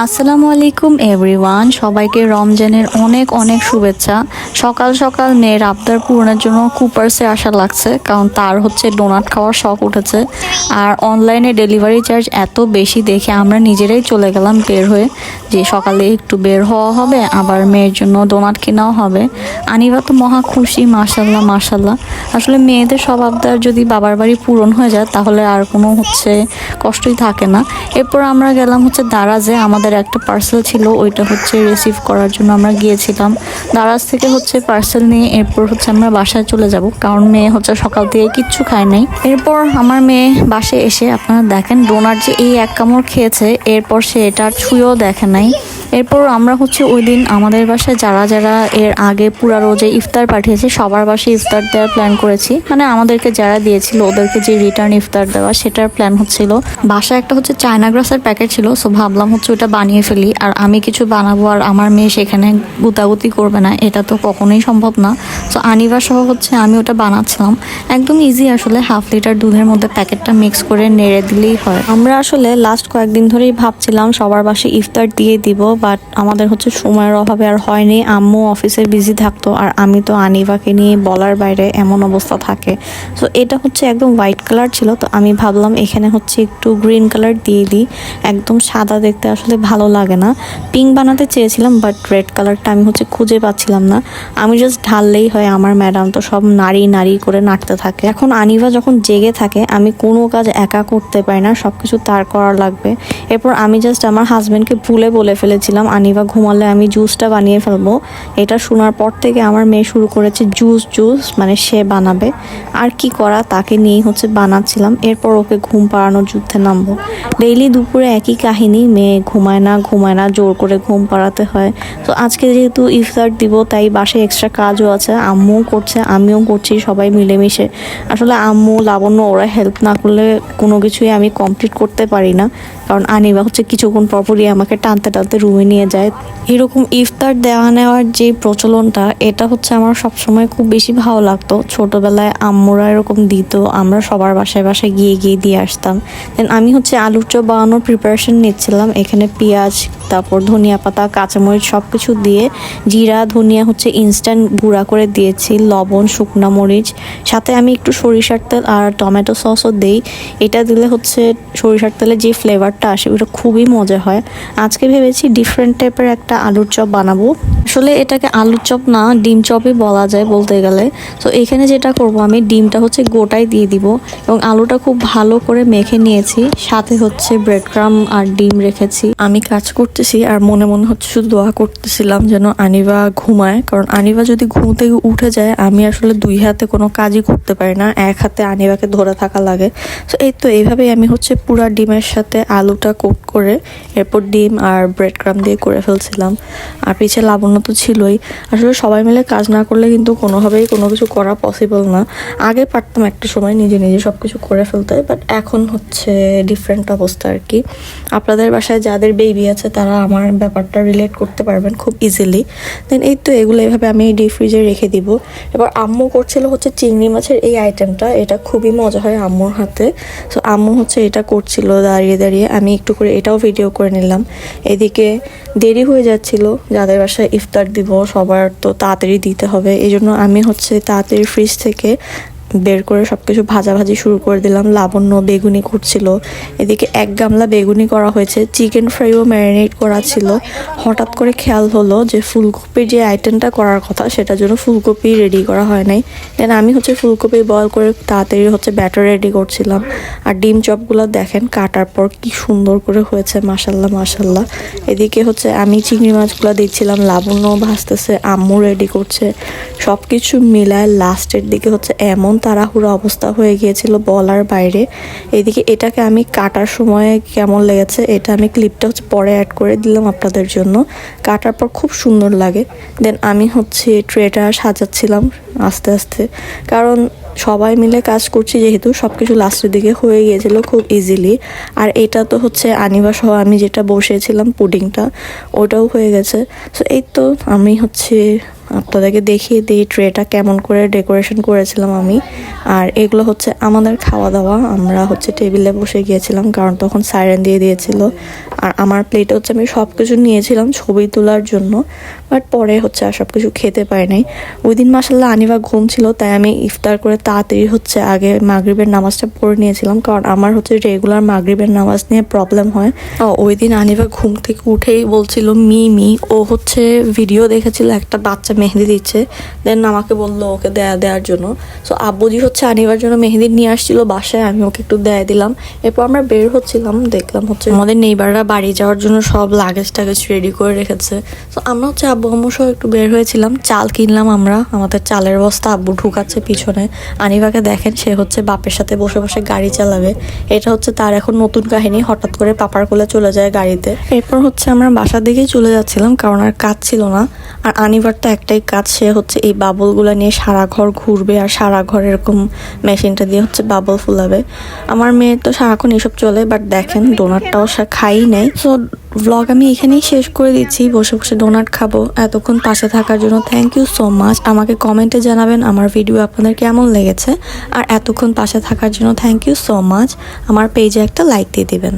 আসসালামু আলাইকুম এভরিওয়ান, সবাইকে রমজানের অনেক অনেক শুভেচ্ছা। সকাল সকাল মেয়ের আবদার পূরণের জন্য কুপার্সে আসা লাগছে, কারণ তার হচ্ছে ডোনাট খাওয়ার শখ উঠেছে। আর অনলাইনে ডেলিভারি চার্জ এত বেশি দেখে আমরা নিজেরাই চলে গেলাম বের হয়ে, যে সকালে একটু বের হওয়া হবে, আবার মেয়ের জন্য ডোনাট কেনাও হবে। আনিবা তো মহা খুশি, মাশাল্লাহ মাশাল্লাহ। আসলে মেয়েদের সব আবদার যদি বাবার বাড়ি পূরণ হয়ে যায় তাহলে আর কোনো কষ্টই থাকে না। এরপর আমরা গেলাম দারাজে, আমাদের একটা পার্সেল ছিল, ওইটা রিসিভ করার জন্য আমরা গিয়েছিলাম। দারাজ থেকে পার্সেল নিয়ে এরপর আমরা বাসায় চলে যাব, কারণ মেয়ে সকাল থেকে কিচ্ছু খায় নাই। এরপর আমার মেয়ে বাসায় এসে আপনারা দেখেন ডোনাট যে এই এক কামড় খেয়েছে, এরপর সে এটা আর ছুঁয়েও দেখে নাই। এরপর আমরা ওই দিন আমাদের বাসায় যারা যারা এর আগে পুরা রোজে ইফতার পাঠিয়েছে সবার বাসায় ইফতার দেওয়ার প্ল্যান করেছি। মানে আমাদেরকে যারা দিয়েছিল ওদেরকে যে রিটার্ন ইফতার দেওয়া সেটার প্ল্যান হচ্ছিল। বাসায় একটা চায়না গ্রাসের প্যাকেট ছিল, সো ভাবলাম ওটা বানিয়ে ফেলি। আর আমি কিছু বানাবো আর আমার মেয়ে সেখানে গুতাগুতি করবে না, এটা তো কখনোই সম্ভব না। সো আনিবা সহ আমি ওটা বানাচ্ছিলাম। একদম ইজি, আসলে 1/2 লিটার দুধের মধ্যে প্যাকেটটা মিক্স করে নেড়ে দিলেই হয়। আমরা আসলে লাস্ট কয়েকদিন ধরেই ভাবছিলাম সবার বাসায় ইফতার দিয়ে দিব, বাট আমাদের সময়ের অভাবে আর হয়নি। আম্মু অফিসে বিজি থাকতো, আর আমি তো আনিবাকে নিয়ে বলার বাইরে, এমন অবস্থা থাকে। সো এটা একদম হোয়াইট কালার ছিল, তো আমি ভাবলাম এখানে একটু গ্রিন কালার দিয়ে দিই। একদম সাদা দেখতে আসলে ভালো লাগে না। পিঙ্ক বানাতে চেয়েছিলাম, বাট রেড কালারটা আমি খুঁজে পাচ্ছিলাম না। আমি জাস্ট ঢাললেই হয়, আমার ম্যাডাম তো সব নাড়ি নাড়ি করে নাড়তে থাকে। এখন আনিবা যখন জেগে থাকে আমি কোনো কাজ একা করতে পারি না, সবকিছু তার করা লাগবে। এরপর আমি জাস্ট আমার হাজবেন্ডকে ভুলে বলে ফেলেছিলাম আনিবা ঘুমালে আমি জুসটা বানিয়ে ফেলবো। এটা শোনার পর থেকে আমার মেয়ে শুরু করেছে জুস, মানে সে বানাবে। আর কি করা, তাকে নিয়েই বানাচ্ছিলাম। এরপর ওকে ঘুম পাড়ানোর যুদ্ধে নামবো। ডেইলি দুপুরে একই কাহিনী, মেয়ে ঘুমায় না, জোর করে ঘুম পাড়াতে হয়। তো আজকে যেহেতু ইফতার দিব, তাই বাসায় এক্সট্রা কাজও আছে, আম্মুও করছে আমিও করছি, সবাই মিলেমিশে। আসলে আম্মু লাবণ্য ওরা হেল্প না করলে কোনো কিছুই আমি কমপ্লিট করতে পারি না, কারণ আনিবা কিছুক্ষণ পরপরই আমাকে টানতে টানতে রুমে নিয়ে যায়। এরকম ইফতার দেওয়া নেওয়ার যে প্রচলনটা, এটা আমার সবসময় খুব বেশি ভালো লাগতো। ছোটবেলায় আম্মুরা এরকম দিত, আমরা সবার বাসায় বাসায় গিয়ে গিয়ে দিয়ে আসতাম। দেন আমি আলুর চপ বানানোর প্রিপারেশন নিচ্ছিলাম। এখানে পেঁয়াজ, তারপর ধনিয়া পাতা, কাঁচামরিচ সব কিছু দিয়ে, জিরা ধনিয়া ইনস্ট্যান্ট গুঁড়া করে দিয়েছি, লবণ, শুকনা মরিচ, সাথে আমি একটু সরিষার তেল আর টমেটো সসও দেই। এটা দিলে সরিষার তেলে যে ফ্লেভারটা আসে ওটা খুবই মজা হয়। আজকে ভেবেছি ডিফারেন্ট টাইপের একটা আলুর চপ বানাবো। আসলে এটাকে আলুর চপ না, ডিম চপই বলা যায় বলতে গেলে। তো এখানে যেটা করব, আমি ডিমটা গোটাই দিয়ে দিব এবং আলুটা খুব ভালো করে মেখে নিয়েছি, সাথে ব্রেড ক্রাম আর ডিম রেখেছি। আমি কাজ করতেছি আর মনে মনে শুধু দোয়া করতেছিলাম যেন আনিবা ঘুমায়, কারণ আনিবা যদি ঘুম থেকে উঠে যায় আমি আসলে 2 হাতে কোনো কাজই করতে পারি না, এক হাতে আনিবাকে ধরে থাকা লাগে। তো এইভাবেই আমি পুরা ডিমের সাথে আলুটা কোট করে এরপর ডিম আর ব্রেড ক্রাম দিয়ে করে ফেলছিলাম। আর পিছে লাবণ্য তো ছিলই। আসলে সবাই মিলে কাজ না করলে কিন্তু কোনোভাবেই কোনো কিছু করা পসিবল না। আগে পারতাম একটা সময় নিজে নিজে সব কিছু করে ফেলতে, বাট এখন ডিফারেন্ট অবস্থা আর কি। আপনাদের বাসায় যাদের বেবি আছে তারা আমার ব্যাপারটা রিলেট করতে পারবেন খুব ইজিলি। দেন এগুলো এইভাবে আমি ডিপ ফ্রিজে রেখে দিব। এবার আম্মু করছিল চিংড়ি মাছের এই আইটেমটা, এটা খুবই মজা হয় আম্মুর হাতে। সো আম্মু এটা করছিল দাঁড়িয়ে দাঁড়িয়ে, আমি একটু করে এটাও ভিডিও করে নিলাম। এদিকে দেরি হয়ে যাচ্ছিল, যাদের বাসায় ইফতার দিব সবার তো তাড়াতাড়ি দিতে হবে, এই জন্য আমি তাড়াতাড়ি ফ্রিজ থেকে বের করে সবকিছু ভাজাভাজি শুরু করে দিলাম। লাবণ্য বেগুনি করছিল, এদিকে 1 গামলা বেগুনি করা হয়েছে। চিকেন ফ্রাইও ম্যারিনেট করা ছিল। হঠাৎ করে খেয়াল হলো যে ফুলকপির যে আইটেমটা করার কথা সেটার জন্য ফুলকপি রেডি করা হয় নাই। দেন আমি ফুলকপি বয়েল করে তাড়াতাড়ি ব্যাটার রেডি করছিলাম। আর ডিম চপগুলো দেখেন কাটার পর কি সুন্দর করে হয়েছে, মাশাল্লাহ মাশাল্লাহ। এদিকে আমি চিংড়ি মাছগুলো দিচ্ছিলাম, লাবণ্য ভাজতেছে, আম্মু রেডি করছে। সব কিছু মিলায় লাস্টের দিকে এমন তাড়াহুড়ো অবস্থা হয়ে গিয়েছিল বলার বাইরে। এদিকে এটাকে আমি কাটার সময় কেমন লেগেছে এটা আমি ক্লিপটা পরে অ্যাড করে দিলাম আপনাদের জন্য। কাটার পর খুব সুন্দর লাগে। দেন আমি ট্রেটা সাজাচ্ছিলাম আস্তে আস্তে, কারণ সবাই মিলে কাজ করছি যেহেতু সব কিছু লাস্টের দিকে হয়ে গিয়েছিল খুব ইজিলি। আর এটা তো হচ্ছে আনিবা সহ আমি যেটা বসিয়েছিলাম পুডিংটা, ওটাও হয়ে গেছে। সো এই তো আমি হচ্ছে আপনাদেরকে দেখিয়ে দিই ট্রেটা কেমন করে ডেকোরেশন করেছিলাম আমি। আর এগুলো হচ্ছে আমাদের খাওয়া দাওয়া, আমরা হচ্ছে টেবিলে বসে গিয়েছিলাম কারণ তখন সাইরেন দিয়ে দিয়েছিল। আর আমার প্লেটে হচ্ছে আমি সব কিছু নিয়েছিলাম ছবি তোলার জন্য, বাট পরে হচ্ছে আর সব কিছু খেতে পাই নাই। ওই দিন মাসাল্লাহ আনিবা ঘুম ছিল, তাই আমি ইফতার করে তাড়াতাড়ি হচ্ছে আগে মাগরিবের নামাজটা পড়ে নিয়েছিলাম, কারণ আমার হচ্ছে রেগুলার মাগরিবের নামাজ নিয়ে প্রবলেম হয়। ওই দিন আনিবা ঘুম থেকে উঠেই বলছিল মিমি, ও হচ্ছে ভিডিও দেখেছিল একটা বাচ্চা মেহেদি দিচ্ছে, দেন আমাকে বললো ওকে দেওয়ার জন্য। সো আব্বুজি হচ্ছে আনিবার জন্য মেহেদি নিয়ে আসছিল বাসায়, আমি ওকে একটু দেয় দিলাম। এরপর আমরা বের হচ্ছিলাম, দেখলাম হচ্ছে আমাদের নেইবাররা বাড়ি যাওয়ার জন্য সব লাগেজ টাগেজ রেডি করে রেখেছে। তো আমরা হচ্ছে আব্বু আম্মু সহ একটু বের হয়েছিলাম, চাল কিনলাম আমরা, আমাদের চালের বস্তা আব্বু ঢুকাচ্ছে পিছনে। আনিবাকে দেখেন, সে হচ্ছে বাপের সাথে বসে বসে গাড়ি চালাবে, এটা হচ্ছে তার এখন নতুন কাহিনী, হঠাৎ করে পাপার কোলে চলে যায় গাড়িতে। এরপর হচ্ছে আমরা বাসার দিকেই চলে যাচ্ছিলাম কারণ আর কাজ ছিল না। আর আনিবার তো একটাই কাজ, সে হচ্ছে এই বাবলগুলো নিয়ে সারা ঘর ঘুরবে আর সারা ঘর এরকম মেশিনটা দিয়ে হচ্ছে বাবল ফুলাবে। আমার মেয়ের তো সারাক্ষণ এসব চলে, বাট দেখেন ডোনাটটাও সে খাই নেই। সো ব্লগ আমি এখানেই শেষ করে দিচ্ছি, বসে বসে ডোনাট খাবো। এতক্ষণ পাশে থাকার জন্য থ্যাংক ইউ সো মাচ। আমাকে কমেন্টে জানাবেন আমার ভিডিও আপনাদের কেমন লেগেছে, আর এতক্ষণ পাশে থাকার জন্য থ্যাংক ইউ সো মাচ। আমার পেজে একটা লাইক দিয়ে দিবেন।